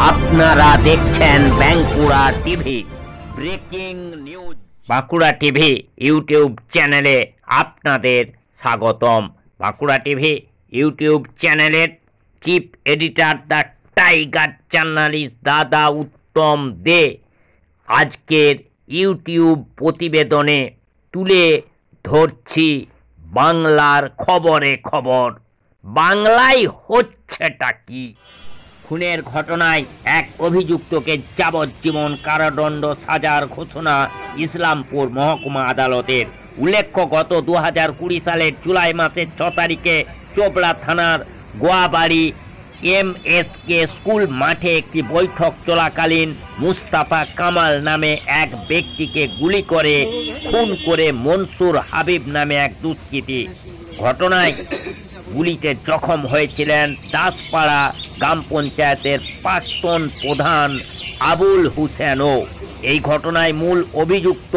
আপনারা দেখছেন Bankura TV breaking news. Bankura TV YouTube চ্যানেলে আপনাদের স্বাগতম। বাঁকুড়া টিভি ইউটিউব চ্যানেলের chief editor the tiger journalist দাদা উত্তম দে আজকের ইউটিউব প্রতিবেদনে তুলে ধরছি বাংলার খবরে খবর। বাংলায় হচ্ছেটা কি? খুনের ঘটনায় এক অভিযুক্তকে যাবজ্জীবন কারাদণ্ড সাজার ঘোষণা ইসলামপুর মহকুমা আদালতের। উল্লেখ্য, গত 2020 সালের জুলাই মাসের 6 তারিখে চোপড়া থানার গোয়াবাড়ি MSK স্কুল মাঠে একটি বৈঠক চলাকালীন মুস্তাফা কামাল নামে এক ব্যক্তিকে গুলি করে খুন করে মনসুর হাবিব নামে এক দুষ্কৃতী। ঘটনায় গুলিতে জখম হয়েছিলেন দাসপাড়া গ্রাম পঞ্চায়েতের প্রাক্তন প্রধান আবুল হুসেনও। এই ঘটনায় মূল অভিযুক্ত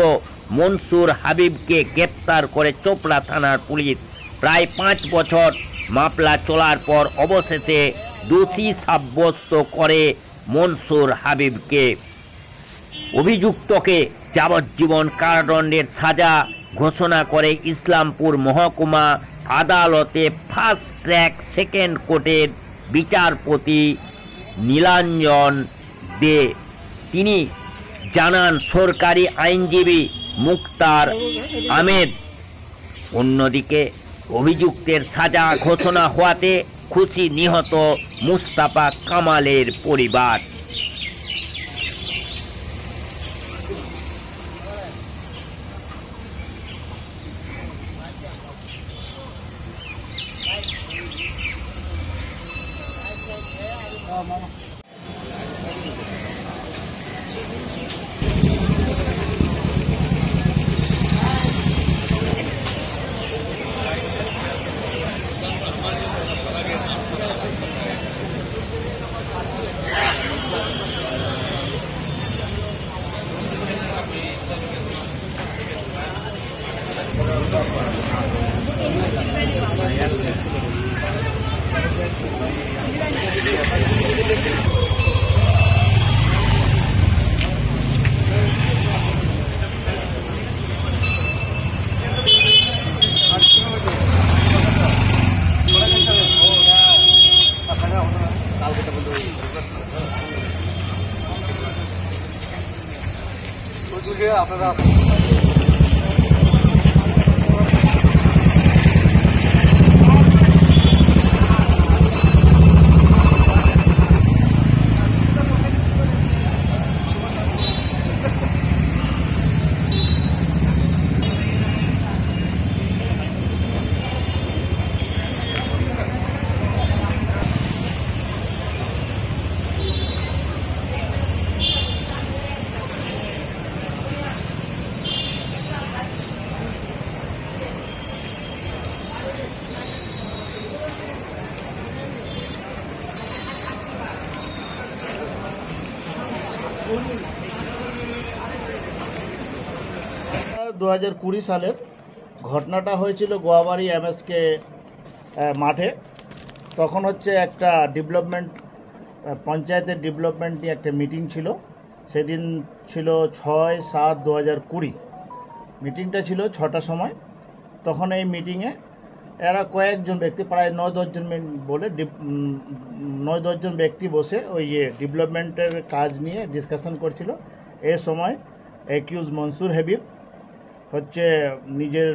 মনসুর হাবিবকে গ্রেপ্তার করে চোপড়া থানার পুলিশ। প্রায় 5 বছর মামলা চলার পর অবশেষে দোষী সাব্যস্ত করে মনসুর হাবিবকে। অভিযুক্তকে যাবজ্জীবন কারাদণ্ডের সাজা ঘোষণা করে ইসলামপুর মহকুমা আদালতে ফার্স্ট ট্র্যাক সেকেন্ড কোর্টের বিচারপতি নীলাঞ্জন দে। তিনি জানান সরকারি আইনজীবী মুক্তার আহমেদ। অন্যদিকে অভিযুক্তের সাজা ঘোষণা হওয়াতে খুশি নিহত মুস্তাফা কামালের পরিবার। আপনারা দু 2020 সালের ঘটনাটা হয়েছিল গোয়াবাড়ি MSK মাঠে। তখন হচ্ছে একটা ডেভেলপমেন্ট পঞ্চায়েতের ডেভেলপমেন্ট নিয়ে একটা মিটিং ছিল। সেদিন ছিল 6/7/2020। মিটিংটা ছিল 6টার সময়। তখন এই মিটিংয়ে এরা কয়েকজন ব্যক্তি, প্রায় 9-10 জন বলে 9-10 জন ব্যক্তি বসে ওই ডেভেলপমেন্টের কাজ নিয়ে ডিসকাশন করছিল। এ সময় অ্যাকিউজ মনসুর হাবিব হচ্ছে নিজের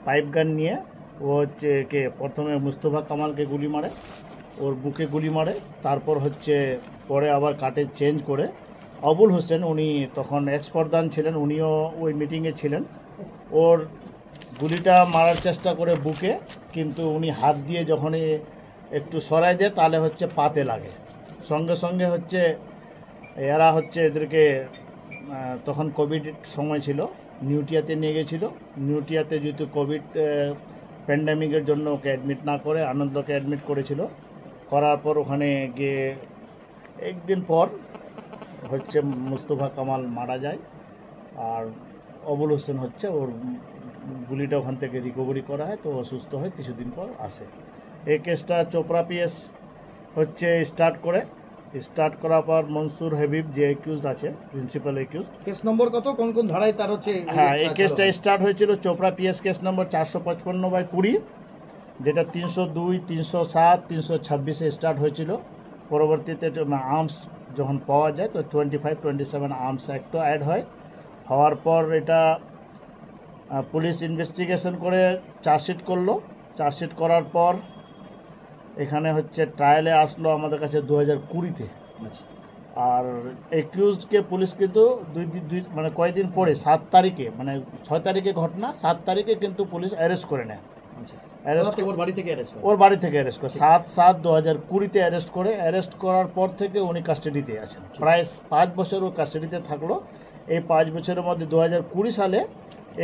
পাইপ গান নিয়ে ও হচ্ছে প্রথমে মুস্তফা কামালকে গুলি মারে, ওর বুকে গুলি মারে। তারপর হচ্ছে পরে আবার কাটে চেঞ্জ করে আবুল হোসেন, উনি তখন এক্স প্রধান ছিলেন, উনিও ওই মিটিংয়ে ছিলেন। ওর গুলিটা মারার চেষ্টা করে বুকে, কিন্তু উনি হাত দিয়ে যখনই একটু সরাই দেয় তাহলে হচ্ছে পাতে লাগে। সঙ্গে সঙ্গে হচ্ছে এরা হচ্ছে এদেরকে, তখন কোভিড সময় ছিল, নিউটিয়াতে নিয়ে গেছিল। নিউটিয়াতে যেহেতু কোভিড প্যান্ডামিকের জন্য ওকে অ্যাডমিট না করে আনন্দকে অ্যাডমিট করেছিল। করার পর ওখানে গিয়ে একদিন পর হচ্ছে মুস্তফা কামাল মারা যায়। আর আবুল হোসেন হচ্ছে ওর গুলিটা ওখান থেকে রিকভারি করা হয়, তো অসুস্থ হয়, কিছুদিন পর আসে। এই কেসটা চোপড়া পিএস হচ্ছে স্টার্ট করে স্টার্ট করার পর মনসুর হাবিব যে অ্যাকিউজড আছে, প্রিন্সিপাল অ্যাকিউজড, কেস নম্বর কত, কোন কোন ধারায় তার হচ্ছে হ্যাঁ, এই কেসটা স্টার্ট হয়েছিল চোপড়া পিএস কেস নম্বর 455/20, যেটা 302, 307, 326-এ স্টার্ট হয়েছিল। পরবর্তীতে আর্মস যখন পাওয়া যায় তো 25-27 আর্মস অ্যাক্টও অ্যাড হয়। হওয়ার পর এটা পুলিশ ইনভেস্টিগেশন করে চার্জশিট করলো। চার্জশিট করার পর এখানে হচ্ছে ট্রায়ালে আসলো আমাদের কাছে 2020-তে। আর অ্যাকিউজডকে পুলিশ কিন্তু মানে কয়েকদিন পরে 7 তারিখে, মানে 6 তারিখে ঘটনা, 7 তারিখে কিন্তু পুলিশ অ্যারেস্ট করে নেয়। ওর বাড়ি থেকে অ্যারেস্ট করে 7/7/2020-তে অ্যারেস্ট করার পর থেকে উনি কাস্টাডিতে আছেন। প্রায় 5 বছর ও কাস্টাডিতে থাকলো। এই 5 বছরের মধ্যে 2020 সালে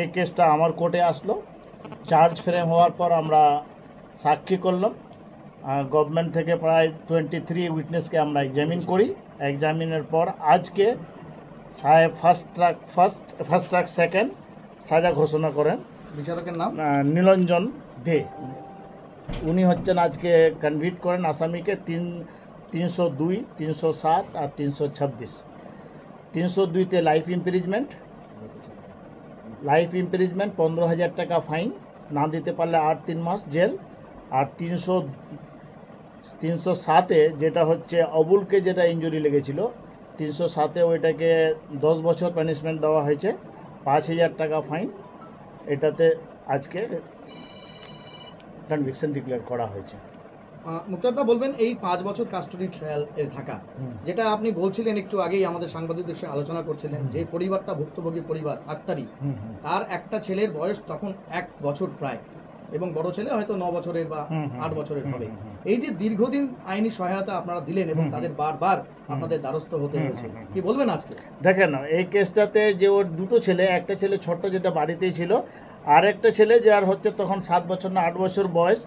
এই কেসটা আমার কোর্টে আসলো। চার্জ ফ্রেম হওয়ার পর আমরা সাক্ষী করলাম। গভর্নমেন্ট থেকে প্রায় 23 উইটনেসকে আমরা এক্সামিন করি। এক্সামিনের পর আজকে সাহেব ফার্স্ট ট্রাক সেকেন্ড সাজা ঘোষণা করেন। বিচারকের নাম নীলঞ্জন দে। উনি হচ্ছেন আজকে কনভিক্ট করেন আসামিকে 302, 307 আর 326। 302-তে লাইফ ইমপ্রিজমেন্ট, 15,000 টাকা ফাইন, না দিতে পারলে 8-3 মাস জেল। আর 307-এ যেটা হচ্ছে অবুলকে যেটা ইনজুরি লেগেছিল, 307-এ ওইটাকে 10 বছর পানিশমেন্ট দেওয়া হয়েছে, 5,000 টাকা ফাইন। এটাতে আজকে কনভিকশন ডিক্লেয়ার করা হয়েছে। মুক্তারদা বলবেন, এই 5 বছর কাস্টডি ট্রায়াল এর থাকা, যেটা আপনি বলছিলেন একটু আগেই আমাদের সাংবাদিকদের সঙ্গে আলোচনা করছিলেন, যে পরিবারটা ভুক্তভোগী পরিবার আক্তারি, তার একটা ছেলের বয়স তখন 1 বছর প্রায়, এবং বড় ছেলে হয়তো 9 বছরের বা 8 বছরের হবে। এই যে দীর্ঘদিন আইনি সহায়তা আপনারা দিলেন এবং তাদের বারবার আপনাদের দ্বারস্থ হতে হয়েছে, কি বলবেন আজকে? দেখেন, এই কেসটাতে যে ওর দুটো ছেলে, একটা ছেলে ছোট্ট যেটা বাড়িতেই ছিল, আর একটা ছেলে যে আর হচ্ছে তখন 7 বছর না 8 বছর বয়স,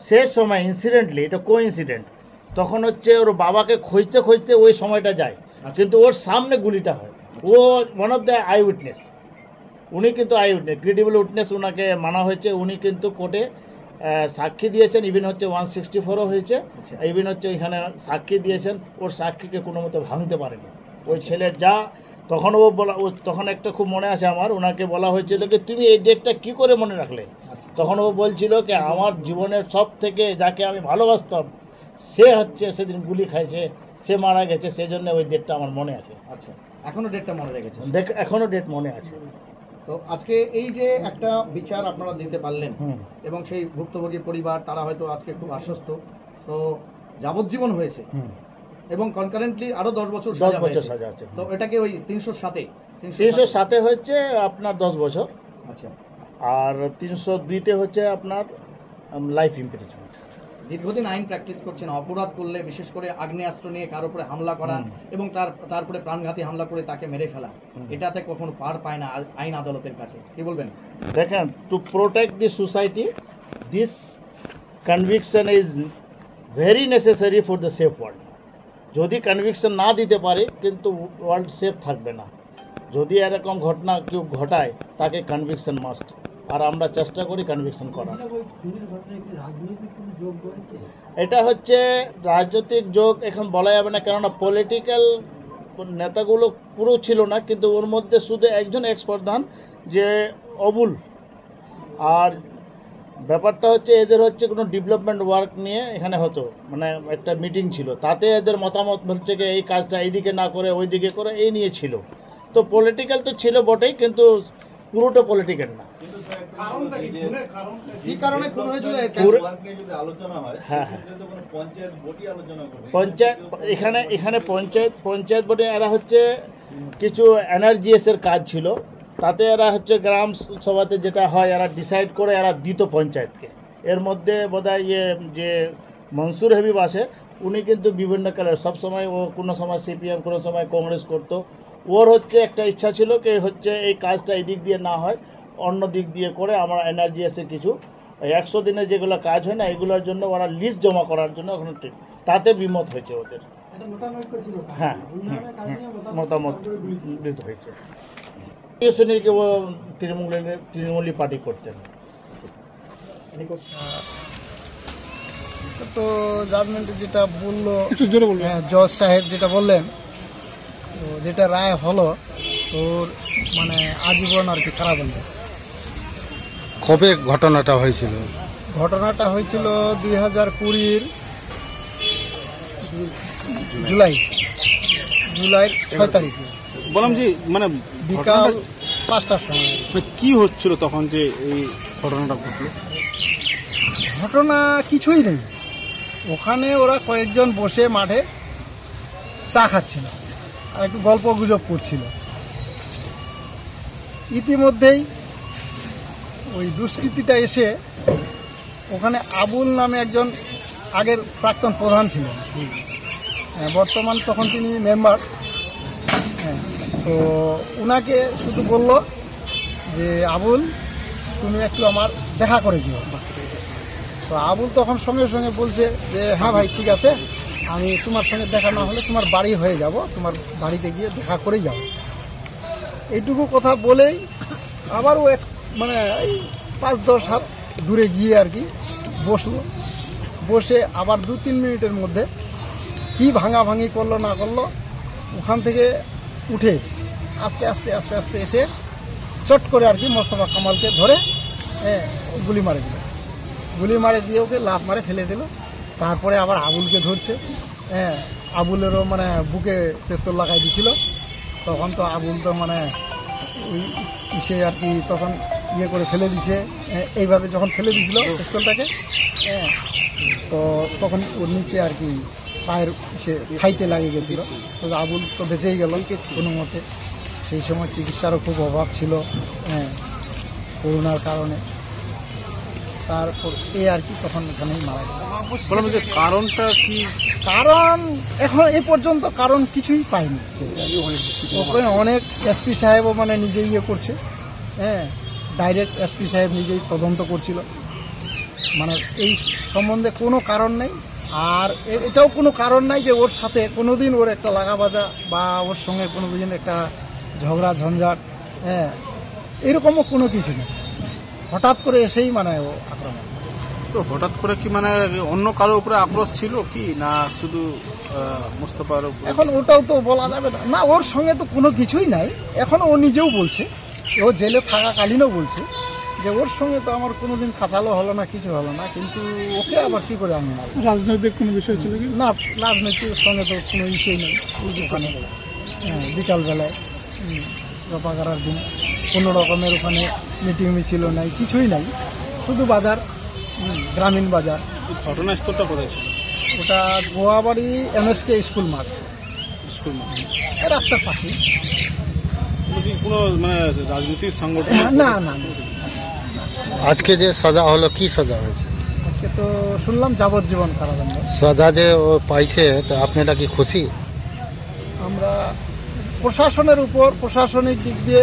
সে সময় ইনসিডেন্টলি, এটা কোইন্সিডেন্ট, তখন হচ্ছে ওর বাবাকে খুঁজতে খুঁজতে ওই সময়টা যায়, কিন্তু ওর সামনে গুলিটা হয়। ও one of the eye witness, উনি কিন্তু আই উইটনেস, ক্রেডিবল উইটনেস, ওনাকে মানা হয়েছে। উনি কিন্তু কোর্টে সাক্ষী দিয়েছেন, ইভেন হচ্ছে 164ও হয়েছে, ইভেন হচ্ছে এখানে সাক্ষী দিয়েছেন। ওর সাক্ষীকে কোনো মতো ভাঙতে পারেনি ওই ছেলের। যা তখন ও বলা, ও তখন একটা খুব মনে আছে আমার, ওনাকে বলা হয়েছিল কি তুমি এই ডেটটা কী করে মনে রাখলে? তখন ও বলছিল কি আমার জীবনের সব থেকে যাকে আমি ভালোবাসতাম সে হচ্ছে সেদিন গুলি খাইছে, সে মারা গেছে, সেই জন্য ওই ডেটটা আমার মনে আছে। আচ্ছা, এখনো ডেটটা মনে রেখেছে? এখনও ডেট মনে আছে। তো আজকে এই যে একটা বিচার আপনারা দিতে পারলেন এবং সেই ভুক্তভোগী পরিবার তারা হয়তো আজকে খুব আশ্বস্ত, তো যাবজ্জীবন হয়েছে এবং কনকারেন্টলি আরো 10 বছর সাজা হয়েছে। তো এটাকে ওই 307-এ হচ্ছে আপনার 10 বছর। আচ্ছা, আর 302-তে হচ্ছে আপনার লাইফ ইমপ্রিজমেন্ট। দীর্ঘদিন আইন প্র্যাকটিস করছেন, অপরাধ করলে বিশেষ করে আগ্নেয়াস্ত্র নিয়ে কারোর উপরে হামলা করা এবং তারপরে প্রাণঘাতী হামলা করে তাকে মেরে ফেলা, এটাতে কখনো পার পায় না আইন আদালতের কাছে, কি বলবেন? দেখেন, to protect the society, this conviction is very necessary for the safe world. যদি কনভিকশন না দিতে পারে কিন্তু ওয়ার্ল্ড সেফ থাকবে না। যদি এরকম ঘটনা কেউ ঘটায় তাকে কনভিকশন মাস্ট, আর আমরা চেষ্টা করি কনভিকশন করার। এটা হচ্ছে রাজনৈতিক যোগ এখন বলা যাবে না, কেননা পলিটিক্যাল নেতাগুলো পুরো ছিল না, কিন্তু ওর মধ্যে শুধু একজন এক্স প্রধান যে অবুল। আর ব্যাপারটা হচ্ছে এদের হচ্ছে কোনো ডেভেলপমেন্ট ওয়ার্ক নিয়ে এখানে হতো, মানে একটা মিটিং ছিল, তাতে এদের মতামত হচ্ছে কি এই কাজটা এইদিকে না করে ওই দিকে করে, এই নিয়ে ছিল। তো পলিটিক্যাল তো ছিল বটেই, কিন্তু পুরোটা পলিটিক্যাল না। এখানে পঞ্চায়েত বোর্ডে এরা হচ্ছে কিছু এনআরজিএসের কাজ ছিল, তাতে এরা হচ্ছে গ্রাম সভাতে যেটা হয় এরা ডিসাইড করে এরা দিত পঞ্চায়েতকে। এর মধ্যে বোধহয় যে মনসুর হাবিব আছে, উনি কিন্তু বিভিন্ন কালার, সবসময় ও কোনো সময় সিপিএম, কোনো সময় কংগ্রেস করতো। ওর হচ্ছে একটা ইচ্ছা ছিল কি হচ্ছে এই কাজটা এই দিক দিয়ে না হয়, অন্য দিক দিয়ে করে আমরা এনআরজিএসের কিছু 100 দিনের যেগুলো কাজ হয় না এগুলোর জন্য ওরা লিস্ট জমা করার জন্য ওখানে তাতে বিমত হয়েছে ওদের। হ্যাঁ, মতামত হয়েছে। শ্রেণীকে ও তৃণমূলী পার্টি করতেন। তো জাজমেন্টে যেটা বললো জজ সাহেব যেটা বললেন, তো যেটা রায় হলো ওর মানে আজীবন আর কি কারাদণ্ড। কবে ঘটনাটা হয়েছিল? ঘটনাটা হয়েছিল 2020 জুলাইয়ের 6 তারিখে। বললাম যে মানে বিকাল 5টার সময়। কি হচ্ছিল তখন যে এই ঘটনাটা ঘটলো? ঘটনা কিছুই নেই, ওখানে ওরা কয়েকজন বসে মাঠে চা খাচ্ছিল আর একটু গল্প গুজব করছিল। ইতিমধ্যেই ওই দুষ্কৃতীটা এসে ওখানে আবুল নামে একজন আগের প্রাক্তন প্রধান ছিলেন, বর্তমান তখন তিনি মেম্বার। তো উনাকে শুধু বলল যে আবুল তুমি একটু আমার দেখা করে দিও। তো আবুল তখন সঙ্গে সঙ্গে বলছে যে হ্যাঁ ভাই ঠিক আছে, আমি তোমার সঙ্গে দেখা না হলে তোমার বাড়ি হয়ে যাব, তোমার বাড়িতে গিয়ে দেখা করেই যাব। এইটুকু কথা বলেই আবার ও মানে এই 5-10 হাত দূরে গিয়ে আর কি বসলো। বসে আবার 2-3 মিনিটের মধ্যে কি ভাঙাভাঙি করলো না করলো, ওখান থেকে উঠে আস্তে আস্তে আস্তে আস্তে এসে চট করে আর কি মোস্তফা কামালকে ধরে গুলি মারে দিল। গুলি মারে দিয়ে ওকে লাত মারে ফেলে দিল। তারপরে আবার আবুলকে ধরছে। আবুলেরও মানে বুকে পিস্তল লাগাই দিছিল। তখন তো আবুল তো মানে ওই ইসে আর কি তখন ইয়ে করে ফেলে দিছে, এইভাবে যখন ফেলে দিছিল পিস্তলটাকে, তো তখন ওর নিচে আর কি পায়ের সে খাইতে লাগে গেছিল। তো আবুল তো বেঁচেই গেল কোনো মতে। সেই সময় চিকিৎসারও খুব অভাব ছিল করোনার কারণে। তারপর আর কি তখন এখানেই মারা গেল। বললাম যে কারণটা কি? কারণ এখন এ পর্যন্ত কারণ কিছুই পাইনি। ওখানে অনেক এসপি সাহেবও মানে নিজেই ইয়ে করছে, ডাইরেক্ট এসপি সাহেব নিজেই তদন্ত করছিল, মানে এই সম্বন্ধে কোনো কারণ নেই। আর এটাও কোনো কারণ নাই যে ওর সাথে কোনোদিন ওর একটা লাগাবাজা বা ওর সঙ্গে কোনোদিন একটা ঝগড়া ঝঞ্ঝাট এরকমও কোনো কিছু নেই। হঠাৎ করে এসেই মানে ও আক্রমণ। তো হঠাৎ করে কি মানে অন্য কারোর উপরে আক্রোশ ছিল কি না শুধু মোস্তফার উপরে? এখন ওটাও তো বলা যাবে না। না, ওর সঙ্গে তো কোনো কিছুই নাই। এখন ও নিজেও বলছে, ও জেলে থাকাকালীনও বলছে যে ওর সঙ্গে তো আমার কোনোদিন খাচালো হলো না, কিছু হলো না, কিন্তু ওকে আবার কি করে আমি মারব? রাজনৈতিক কোনো বিষয় ছিল কি না? রাজনৈতিক সঙ্গে তো কোনো ইস্যুই নেই। ওখানে বিকালবেলায় রপাগারার দিন কোনো রকমের ওখানে মিটিং মিছিল নাই, কিছুই নাই, শুধু বাজার, গ্রামীণ বাজার। ঘটনাস্থলটা কোথায় ছিল? ওটা গোয়াবাড়ি MSK স্কুল মাঠ, স্কুল মাঠ রাস্তার পাশে। কোনো মানে রাজনৈতিক সংগঠন? না না। আজকে যে সাজা হলো কি সাজা হয়েছে? আজকে তো শুনলাম যাবজ্জীবন কারাদণ্ড। সাজা যে ও পাইছে তো আপনারা কি খুশি? আমরা প্রশাসনের উপর, প্রশাসনিক দিক দিয়ে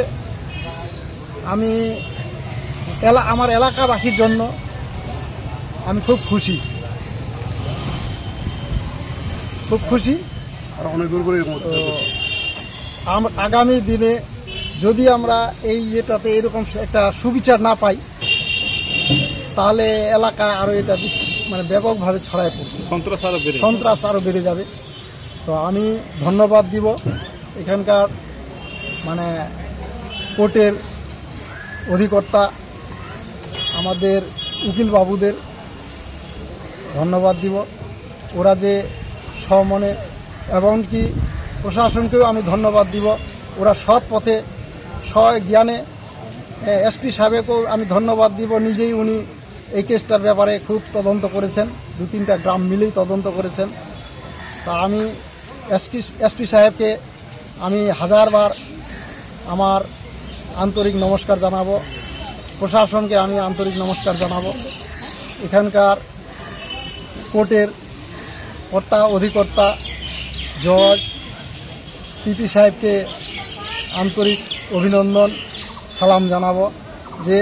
আমি আমার এলাকাবাসীর জন্য আমি খুব খুশি, খুব খুশি। আর অনেক দূর করে আগামী দিনে যদি আমরা এই ইয়েটাতে এরকম একটা সুবিচার না পাই, তাহলে এলাকা আরো এটা মানে ব্যাপকভাবে ছড়ায় পড়বে, সন্ত্রাস আরো বেড়ে যাবে। তো আমি ধন্যবাদ দিব এখানকার মানে কোর্টের অধিকর্তা আমাদের উকিল বাবুদের ধন্যবাদ দিব। ওরা যে সমনে, এমনকি প্রশাসনকেও আমি ধন্যবাদ দিব, ওরা সৎ পথে জ্ঞানে। এসপি সাহেবকেও আমি ধন্যবাদ দিব, নিজেই উনি এই কেসটার ব্যাপারে খুব তদন্ত করেছেন, 2-3টা গ্রাম মিলেই তদন্ত করেছেন। তা আমি এসপি সাহেবকে আমি 1000বার আমার আন্তরিক নমস্কার জানাবো, প্রশাসনকে আমি আন্তরিক নমস্কার জানাবো, এখানকার কোর্টের কর্তা অধিকর্তা জজ পিপি সাহেবকে আন্তরিক অভিনন্দন সালাম জানাবো, যে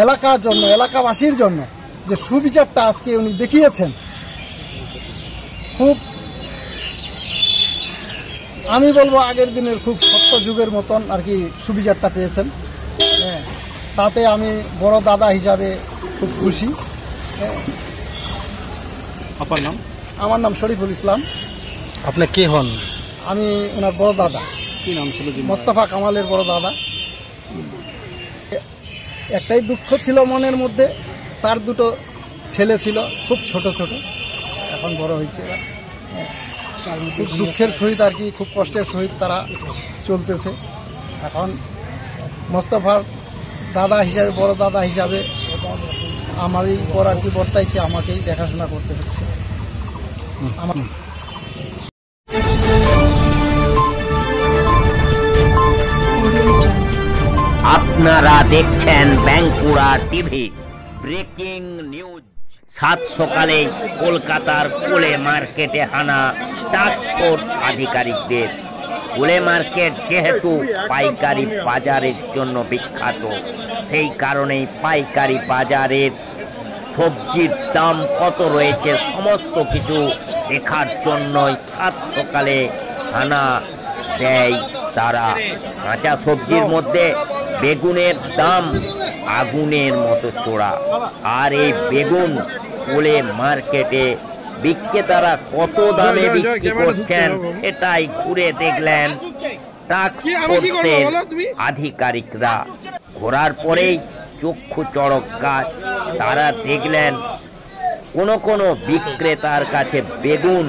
এলাকার জন্য, এলাকাবাসীর জন্য যে সুবিচারটা আজকে উনি দেখিয়েছেন, খুব আমি বলবো আগের দিনের খুব সত্য যুগের মতন আর কি সুবিচারটা পেয়েছেন। তাতে আমি বড় দাদা হিসাবে খুব খুশি। আপনার নাম? আমার নাম শরীফুল ইসলাম। আপনি কে হন? আমি ওনার বড় দাদা, কি নাম ছিল? মোস্তফা কামালের বড় দাদা। একটাই দুঃখ ছিল মনের মধ্যে, তার দুটো ছেলে ছিল খুব ছোট ছোট, এখন বড় হয়েছে। খুব দুঃখের সহিত আর কি, খুব কষ্টের সহিত তারা চলতেছে। এখন মোস্তফার দাদা হিসাবে, বড় দাদা হিসাবে আমারই পর আর কি বর্তাইছে, আমাকেই দেখাশোনা করতে হচ্ছে। আমার আপনারা দেখছেন বাঁকুড়া টিভি। Breaking news. সাত সকালে কলকাতার কোলে মার্কেটে হানা ট্রান্সপোর্ট আধিকারিকদের। কোলে মার্কেট যেহেতু পাইকারি বাজারের জন্য বিখ্যাত, সেই কারণেই পাইকারি বাজারের সবজির দাম কত রয়েছে সমস্ত কিছু দেখার জন্যই সাত সকালে হানা দেয় তারা। কাঁচা সবজির মধ্যে বেগুনের দাম আগুনের মতো চড়া। আর এই বেগুন কোলে মার্কেটে বিক্রেতারা কত দামে বিক্রি করছেন সেটাই ঘুরে দেখলেন ট্রান্সপোর্টের আধিকারিকরা। ঘোরার পরেই চক্ষু চড়ক গাছ। তারা দেখলেন কোনো কোনো বিক্রেতার কাছে বেগুন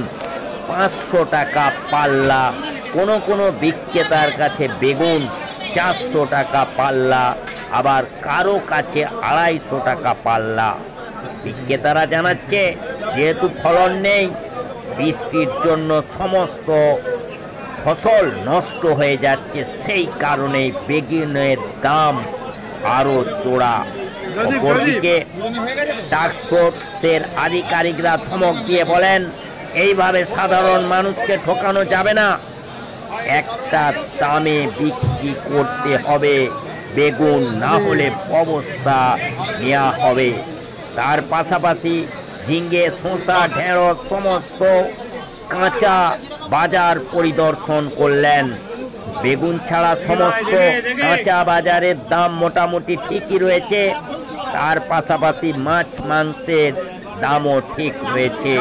500 টাকা পাল্লা, কোনো কোনো বিক্রেতার কাছে বেগুন 400 টাকা পাল্লা, আবার কারো কাছে 250 টাকা পাল্লা। বিক্রেতারা জানাচ্ছে যেহেতু ফলন নেই, বৃষ্টির জন্য সমস্ত ফসল নষ্ট হয়ে যাচ্ছে, সেই কারণেই বেগুনের দাম আরো চড়া। অপরদিকে ট্রান্সপোর্টের আধিকারিকরা ধমক দিয়ে বলেন, এইভাবে সাধারণ মানুষকে ঠকানো যাবে না, একটা দামে বিক্রি করতে হবে বেগুন, না হলে ব্যবস্থা নেওয়া হবে। তার পাশাপাশি ঝিঙ্গে, শসা, ঢেঁড়স সমস্ত কাঁচা বাজার পরিদর্শন করলেন। বেগুন ছাড়া সমস্ত কাঁচা বাজারের দাম মোটামুটি ঠিকই রয়েছে। তার পাশাপাশি মাছ মাংসের দামও ঠিক রয়েছে।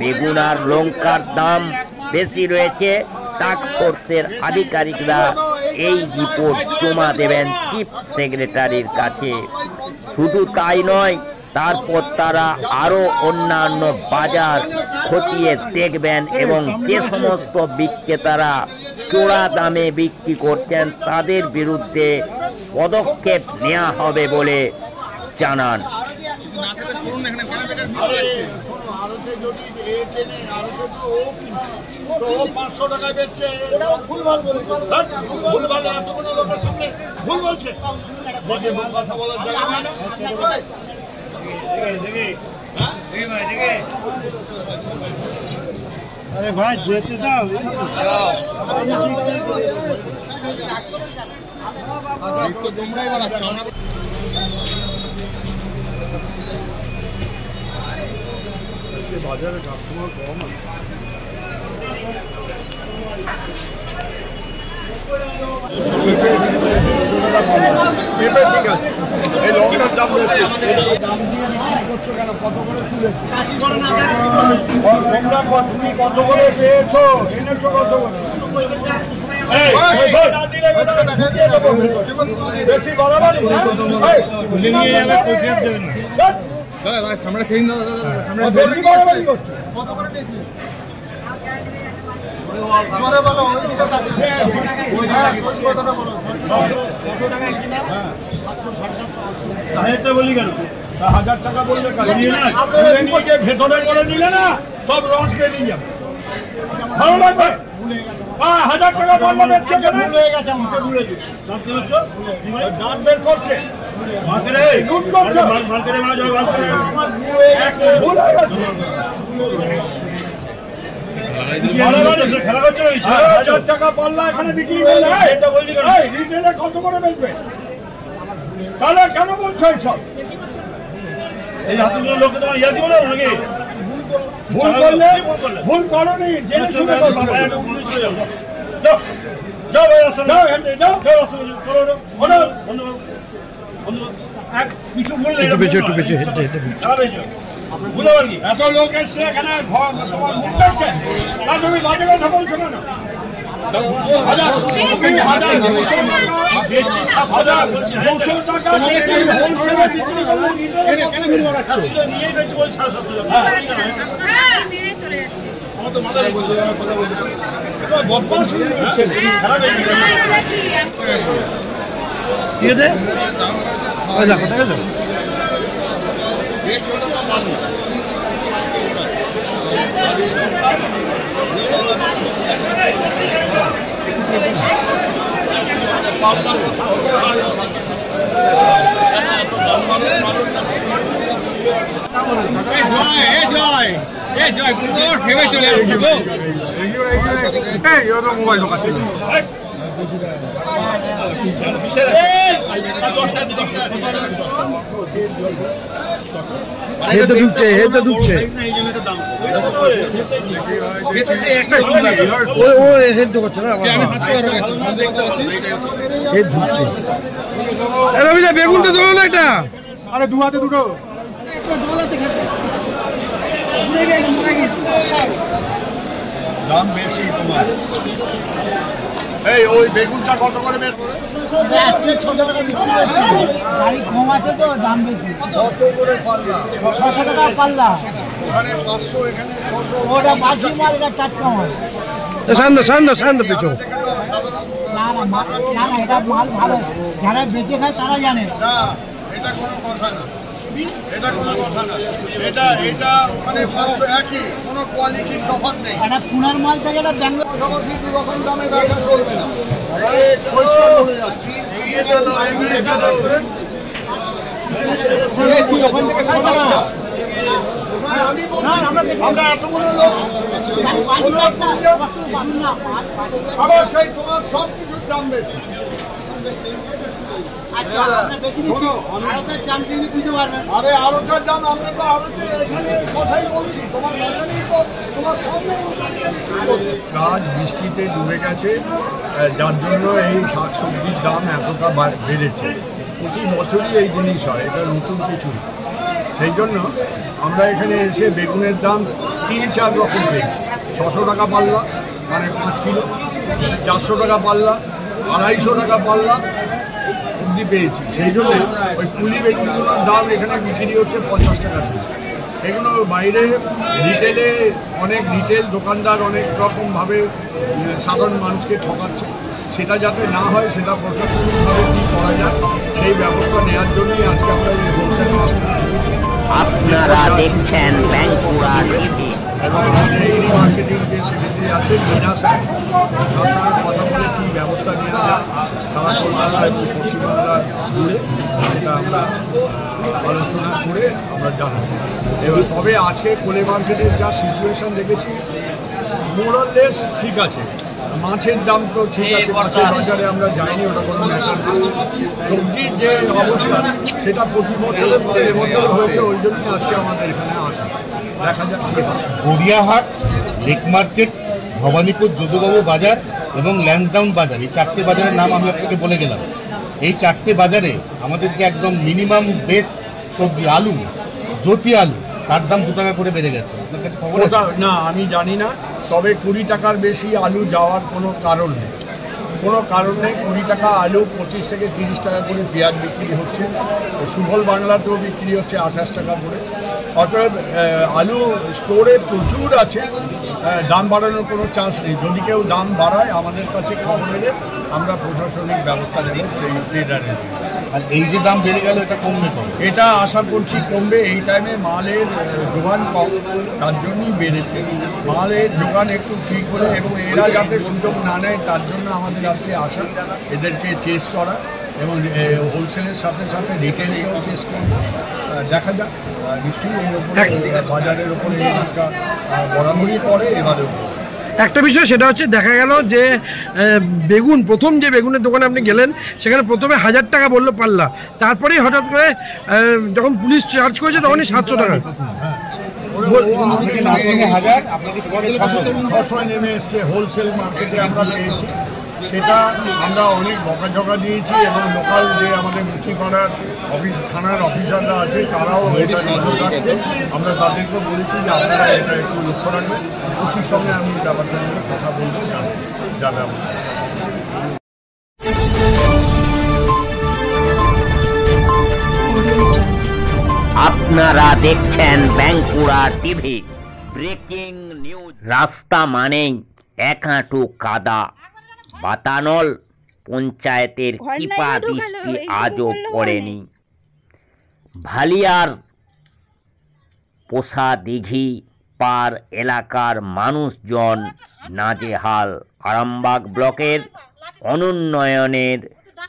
বেগুন আর লঙ্কার দাম বেশি রয়েছে। ট্রান্সপোর্টের আধিকারিকরা এই রিপোর্ট জমা দেবেন চিফ সেক্রেটারির কাছে। শুধু তাই নয়, তারপর তারা আরো অন্যান্য বাজার খতিয়ে দেখবেন এবং যে সমস্ত বিক্রেতারা চড়া দামে বিক্রি করছেন তাদের বিরুদ্ধে পদক্ষেপ নেওয়া হবে বলে জানান। আরে ভাই যেতে দাও। তোমরাই বানাচ্ছ বাজারে কাস্টমার কম আছে। ঠিক আছে, এই লঙ্কার দাম বেশি। দাম দিয়ে বিক্রি করছো কেন? কত করে তুলেছো? তুমি কত করে পেয়েছো? এনেছো কত করে? বেশি বাড়াবাড়ি বেশি বাড়াবাড়ি করছো। কত করে পেয়েছি? জোরে বলো। 1000 টাকা বললে ভেতরে করে নিলে না সব রস বেরিয়ে যাবে। ভালো লাগবে। 1000 টাকা বললে বেচছে কেন? দাঁত বের করছে, লুট করছে। ভুল হয়ে গেছে। খেলা করছে। 1000 টাকা পাল্লা এখানে বিক্রি করলে রিটেলে কত করে বেচবে? তাহলে কেন বলছো এইসব? এই হাতগুলো লোককে তোমার ইয়ার কি বলে নাকি? ভুল করলে ভুল করনি, জেনে শুনে করছো। যাও যাও ভাই, যাও এখানে যাও। চলো ধন্যবাদ। কিছু বললে একটু বেঁচে এত লোক এসছে এখানে তোমার মুখ দেখছে না, তুমি বাজে কথা বলছো কেন? মোবাইল ঢোকাচ্ছে হেড ঢুকছে ও হেড ঢুকছে না, হেড ঢুকছে। রবিদা বেগুনটা ধরো না এটা, আরে দু হাতে দুটো দাম বেশি তোমার। এই ওই বেগুনটা কত করে বের করে? আজকে 600 টাকা বিক্রি করছি, গাড়ি কম আছে তো দাম বেশি। কত করে পাল্লা? 600 টাকা পাল্লা। ওখানে 500, এখানে 600। ওটা বাসি মাল, এটা টাটকা মাল। শান্ত পেছো। না এটা মাল ভালো, যারা বেঁচে খায় তারা জানে। না, এটা কোনো কথা না, এটা কোনো কথা না। এটা ওখানে 500 একই, কোনো কোয়ালিটির তফাৎ নেই। এটা পুনার মাল থেকে এটা ব্যাঙ্গালোর। পাশাপাশি দু রকম দামে ব্যবসা চলবে না, পরিষ্কার বলে যাচ্ছি। আমরা এতগুলো লোক আবার সেই তোমার সব কিছুর দাম বেশি। আচ্ছা, আমরা বেশি নিচ্ছি, আড়তের দাম কিনে বুঝতে পারবেন। আরে আড়তের দাম, আমরা তো আড়তের এখানে কথাই বলছি, তোমার বাজারেই তো তোমার সামনে কাজ বৃষ্টিতে ডুবে গেছে, যার জন্য এই শাকসবজির দাম এতটা বেড়েছে। প্রতি বছরই এই জিনিস হয়, এটা নতুন কিছু। সেই জন্য আমরা এখানে এসে বেগুনের দাম 3-4 রকম পেয়েছি। 600 টাকা পাল্লা, মানে 5 কিলো, 400 টাকা পাল্লা, 250 টাকা পাল্লা অবধি পেয়েছি। সেই জন্য ওই পুলি বেগুনগুলোর দাম এখানে বিক্রি হচ্ছে 50 টাকা কিলো। এগুলো বাইরে রিটেলে অনেক রিটেল দোকানদার অনেক রকমভাবে সাধারণ মানুষকে ঠকাচ্ছে। সেটা যাতে না হয়, সেটা প্রশাসনিকভাবে কী করা যায় সেই ব্যবস্থা নেওয়ার জন্যই আজকে আমরা এই হোলসেল আপনারা দেখছেন বাঁকুড়া টিভি। এবং এগ্রি মার্কেটিং যে সেক্রেটারি আছেন মিনা স্যার, তার সঙ্গে কথা বলে কী ব্যবস্থা নেওয়া যায় সারা কলকাতা এবং পশ্চিমবাংলা জুড়ে সেটা আমরা আলোচনা করে আমরা জানাবো। এবার তবে আজকে কোলে মার্কেটের যা সিচুয়েশন দেখেছি, মোরাললেস ঠিক আছে। মাছের দাম তো ঠিক আছে, মাছের বাজারে আমরা যাইনি, ওটা কোনো ম্যাটার না। সবজির যে অবস্থা সেটা প্রতি বছরের পরে এবছর হয়েছে, ওই জন্যই আজকে আমাদের এখানে আসা। দেখা যাক কী হয়। গড়িয়াহাট, লেক মার্কেট, ভবানীপুর যদুবাবু বাজার এবং ল্যান্সডাউন বাজার, এই 4টে বাজারের নাম আমি আপনাকে বলে গেলাম। এই 4টে বাজারে আমাদের যে একদম মিনিমাম বেস সবজি আলু, জ্যোতি আলু, তার দাম 2 টাকা করে বেড়ে গেছে। আপনার কাছে খবর আছে? না, আমি জানি না, তবে 20 টাকার বেশি আলু যাওয়ার কোনো কারণ নেই, 20 টাকা আলু, 25 থেকে 30 টাকা করে পেঁয়াজ বিক্রি হচ্ছে। সুফল বাংলাতেও বিক্রি হচ্ছে 28 টাকা করে। অতএব আলু স্টোরে প্রচুর আছে, দাম বাড়ানোর কোনো চান্স নেই। যদি কেউ দাম বাড়ায় আমাদের কাছে খবর এলে আমরা প্রশাসনিক ব্যবস্থা নেব সেই ট্রেডারের। আর এই যে দাম বেড়ে গেল, এটা কমবে কম? এটা আশা করছি কমবে। এই টাইমে মালের যোগান কম, তার জন্যই বেড়েছে। মালের যোগান একটু ঠিক হলে এবং এরা যাতে সুযোগ না নেয় তার জন্য আমাদের আজকে আসা, এদেরকে চেস করা এবং হোলসেলের সাথে সাথে রিটেলেও চেস করা। দেখা যাক, নিশ্চয়ই এর উপরে বাজারের উপরে একটা বরাবরই পড়ে এবারেও। একটা বিষয় সেটা হচ্ছে, দেখা গেল যে বেগুন, প্রথম যে বেগুনের দোকানে আপনি গেলেন সেখানে প্রথমে 1000 টাকা বললো পাল্লা, তারপরেই হঠাৎ করে যখন পুলিশ চার্জ করেছে তখনই 700 টাকা। 600 নেমে এসছে হোলসেল মার্কেটে আমরা পেয়েছি। সেটা আমরা অনেক বকাঝকা দিয়েছি এবং লোকাল যে আমাদের মুচিপাড়ার থানার অফিসাররা আছে, তারাও এটা নজর রাখছে। আমরা তাদেরকেও বলেছি যে আপনারা এটা একটু লক্ষ্য রাখবেন। ওসির সঙ্গে আমি ব্যাপারটা নিয়ে কথা বলবো, যা ব্যবস্থা। আপনারা দেখছেন বাঁকুড়া টিভি। Breaking news. রাস্তা মানেই এক হাঁটু কাদা। বাতানল পঞ্চায়েতের কৃপা দৃষ্টি আজও পড়েনি। ভালিয়ার পোষা দিঘি পার এলাকার মানুষজন নাজেহাল। আরামবাগ ব্লকের অনুন্নয়নের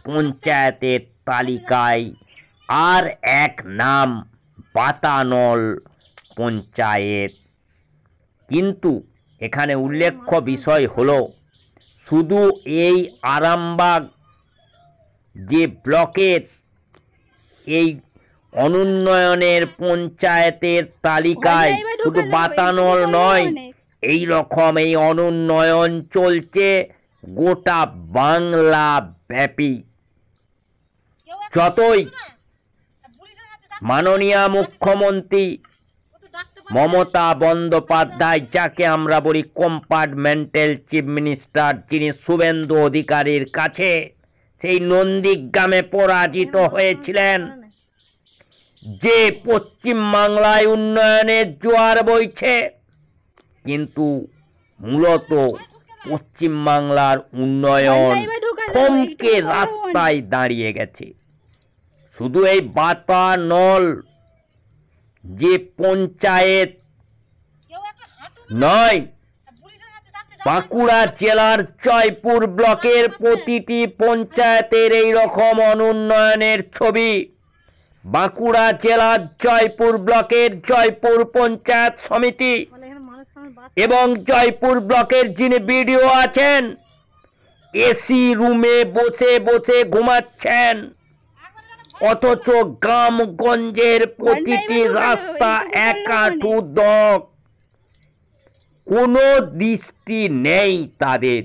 পঞ্চায়েতের তালিকায় আর এক নাম বাতানল পঞ্চায়েত। কিন্তু এখানে উল্লেখ্য বিষয় হলো, শুধু এই আরামবাগ যে ব্লকের এই অনুন্নয়নের পঞ্চায়েতের তালিকায় শুধু বাতানল নয়, এই রকম এই অনুন্নয়ন চলছে গোটা বাংলা ব্যাপী। যতই মাননীয় মুখ্যমন্ত্রী মমতা বন্দ্যোপাধ্যায়, যাকে আমরা বলি কম্পার্টমেন্টাল চিফ মিনিস্টার, যিনি শুভেন্দু অধিকারীর কাছে সেই নন্দীগ্রামে পরাজিত হয়েছিলেন, যে পশ্চিমবাংলায় উন্নয়নের জোয়ার বইছে, কিন্তু মূলত পশ্চিমবাংলার উন্নয়ন থমকে রাস্তায় দাঁড়িয়ে গেছে। শুধু এই বাতানল যে পঞ্চায়েত নয়, বাঁকুড়া জেলার জয়পুর ব্লকের প্রতিটি পঞ্চায়েতের এই রকম অনুন্নয়নের ছবি। বাঁকুড়া জেলার জয়পুর ব্লকের জয়পুর পঞ্চায়েত সমিতি এবং জয়পুর ব্লকের যিনি বিডিও আছেন, এসি রুমে বসে বসে ঘুমাচ্ছেন, অথচ গ্রামগঞ্জের প্রতিটি রাস্তা এক হাঁটু দক। কোনো দৃষ্টি নেই তাদের।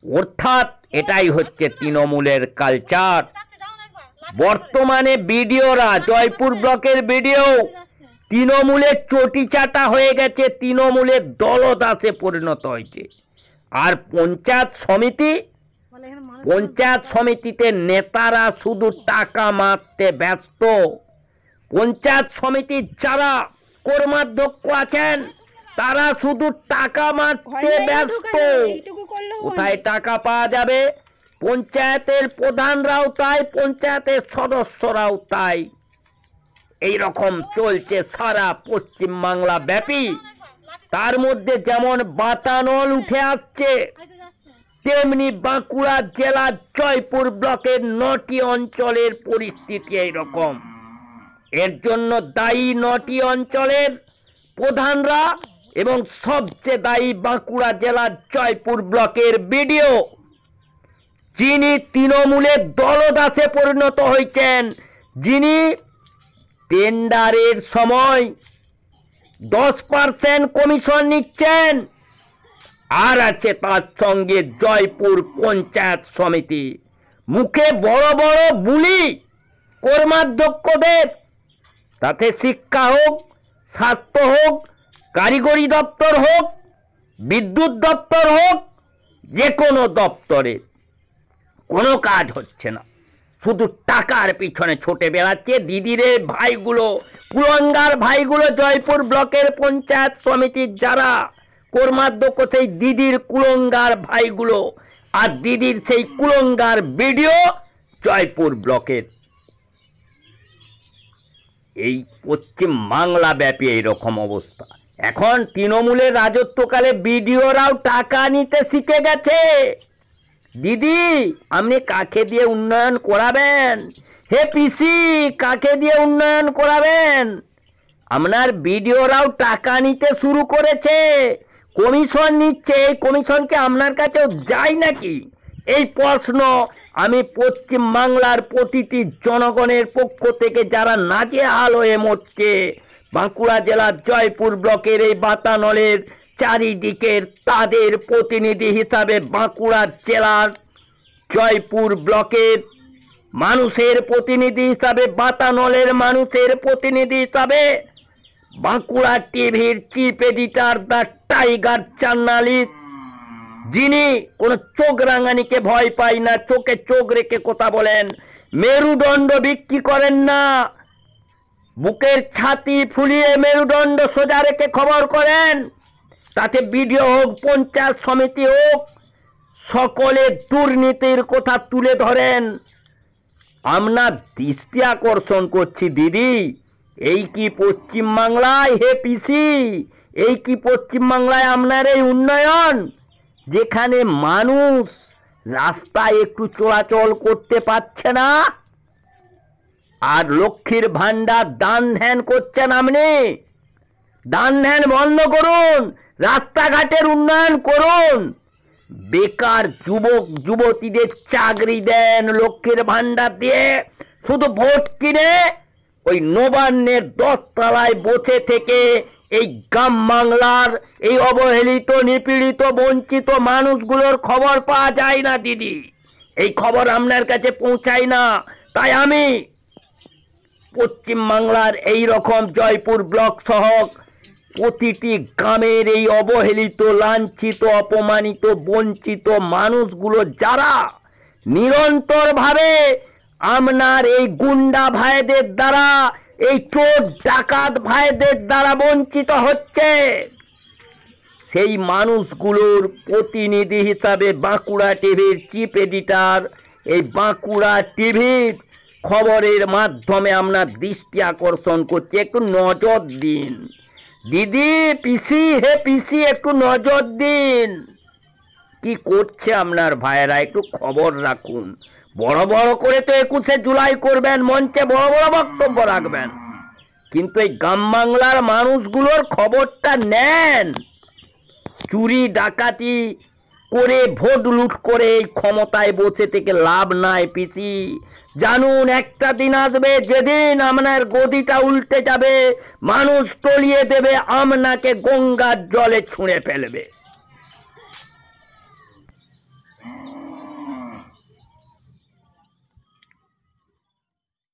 অর্থাৎ এটাই হচ্ছে তৃণমূলের কালচার। বর্তমানে বিডিওরা, জয়পুর ব্লকের বিডিও তৃণমূলের চটি চাটা হয়ে গেছে, তৃণমূলের দলদাসে পরিণত হয়েছে। আর পঞ্চায়েত সমিতিতে নেতারা শুধু টাকা মারতে ব্যস্ত। পঞ্চায়েত সমিতির যারা কর্মাধ্যক্ষ আছেন, তারা শুধু টাকা মারতে ব্যস্ত। কোথায় টাকা পাওয়া যাবে? পঞ্চায়েতের প্রধানরাও তাই, পঞ্চায়েতের সদস্যরাও তাই। এই রকম চলছে সারা পশ্চিমবাংলা ব্যাপী। তার মধ্যে যেমন বাতানল উঠে আসছে, তেমনি বাঁকুড়া জেলার জয়পুর ব্লকের 9টি অঞ্চলের পরিস্থিতি এইরকম। এর জন্য দায়ী 9টি অঞ্চলের প্রধানরা এবং সবচেয়ে দায়ী বাঁকুড়া জেলার জয়পুর ব্লকের বিডিও, যিনি তৃণমূলের দলদাসে পরিণত হয়েছেন, যিনি টেন্ডারের সময় 10% কমিশন নিচ্ছেন। আর আছে তার সঙ্গে জয়পুর পঞ্চায়েত সমিতি, মুখে বড় বড় বুলি কর্মাধ্যক্ষদের, তাতে শিক্ষা হোক, স্বাস্থ্য হোক, কারিগরি দপ্তর হোক, বিদ্যুৎ দপ্তর হোক, যে কোনো দপ্তরে কোনো কাজ হচ্ছে না, শুধু টাকার পিছনে ছুটে বেড়াচ্ছে। দিদিরে ভাইগুলো, কুলঙ্গার ভাইগুলো, জয়পুর ব্লকের পঞ্চায়েত সমিতির যারা কর্মাধ্যক্ষ, সেই দিদির কুলঙ্গার ভাইগুলো, আর দিদির সেই কুলঙ্গার বিডিও জয়পুর ব্লকের। এই পশ্চিম বাংলা ব্যাপী এইরকম অবস্থা। এখন তৃণমূলের রাজত্বকালে বিডিওরাও টাকা নিতে শিখে গেছে। দিদি, আপনি কাকে দিয়ে উন্নয়ন করাবেন? হে পিসি, কাকে দিয়ে উন্নয়ন করাবেন? আপনার বিডিওরাও টাকা নিতে শুরু করেছে, কমিশন নিচ্ছে। এই কমিশনকে আপনার কাছেও যায় নাকি? এই প্রশ্ন আমি পশ্চিম বাংলার প্রতিটি জনগণের পক্ষ থেকে, যারা নাজেহাল হয়ে মরছে বাঁকুড়া জেলার জয়পুর ব্লকের এই বাতানলের চারিদিকের, তাদের প্রতিনিধি হিসাবে বাঁকুড়া জেলার জয়পুর ব্লকের মানুষের প্রতিনিধি হিসাবে, বাতানলের মানুষের প্রতিনিধি হিসাবে বাঁকুড়া টিভির chief editor the tiger journalist, যিনি কোনো চোখ রাঙানিকে ভয় পায় না, চোখে চোখ রেখে কথা বলেন, মেরুদণ্ড বিক্রি করেন না, বুকের ছাতি ফুলিয়ে মেরুদণ্ড সোজা রেখে খবর করেন, তাতে ভিডিও হোক, পঞ্চায়েত সমিতি হোক, সকলে দুর্নীতির কথা তুলে ধরেন। আমরা দৃষ্টি আকর্ষণ করছি দিদি, এই কি পশ্চিমবাংলায় হে পিসি, এই কি পশ্চিমবাংলায় আপনার এই উন্নয়ন, যেখানে মানুষ রাস্তায় একটু চলাচল করতে পারছে না, আর লক্ষ্মীর ভান্ডার দান ধ্যান করছেন আপনি। দান ধ্যান বন্ধ করুন, রাস্তাঘাটের উন্নয়ন করুন, বেকার যুবক যুবতীদের চাকরি দেন লক্ষ্মীর ভান্ডার দিয়ে। শুধু ভোট কিনে ওই নবান্নের 10 তলায় বসে থেকে এই গ্রাম বাংলার এই অবহেলিত, নিপীড়িত, বঞ্চিত মানুষগুলোর খবর পাওয়া যায় না দিদি, এই খবর আপনার কাছে পৌঁছায় না। তাই আমি পশ্চিমবাংলার এই রকম জয়পুর ব্লক সহ প্রতিটি গ্রামের এই অবহেলিত, লাঞ্ছিত, অপমানিত, বঞ্চিত মানুষগুলো যারা নিরন্তরভাবে আপনার এই গুন্ডা ভাইদের দ্বারা, এই চোর ডাকাত ভাইদের দ্বারা বঞ্চিত হচ্ছে, সেই মানুষগুলোর প্রতিনিধি হিসাবে বাঁকুড়া টিভির চিফ এডিটর এই বাঁকুড়া টিভির খবরের মাধ্যমে আমরা দৃষ্টি আকর্ষণ করছি। একটু নজর দিন দিদি, পিসি, হে পিসি, একটু নজর দিন কি করছে আপনার ভাইয়েরা, একটু খবর রাখুন। বড় বড় করে তো 21শে জুলাই করবেন, মঞ্চে বড় বড় বক্তব্য রাখবেন, কিন্তু এই গ্রাম বাংলার মানুষগুলোর খবরটা নেন। চুরি ডাকাতি করে, ভোট লুট করে এই ক্ষমতায় বসে থেকে লাভ নাই পিসি। জানুন, একটা দিন আসবে যেদিন আপনার গদিটা উল্টে যাবে, মানুষ তলিয়ে দেবে, আপনাকে গঙ্গার জলে ছুঁড়ে ফেলবে।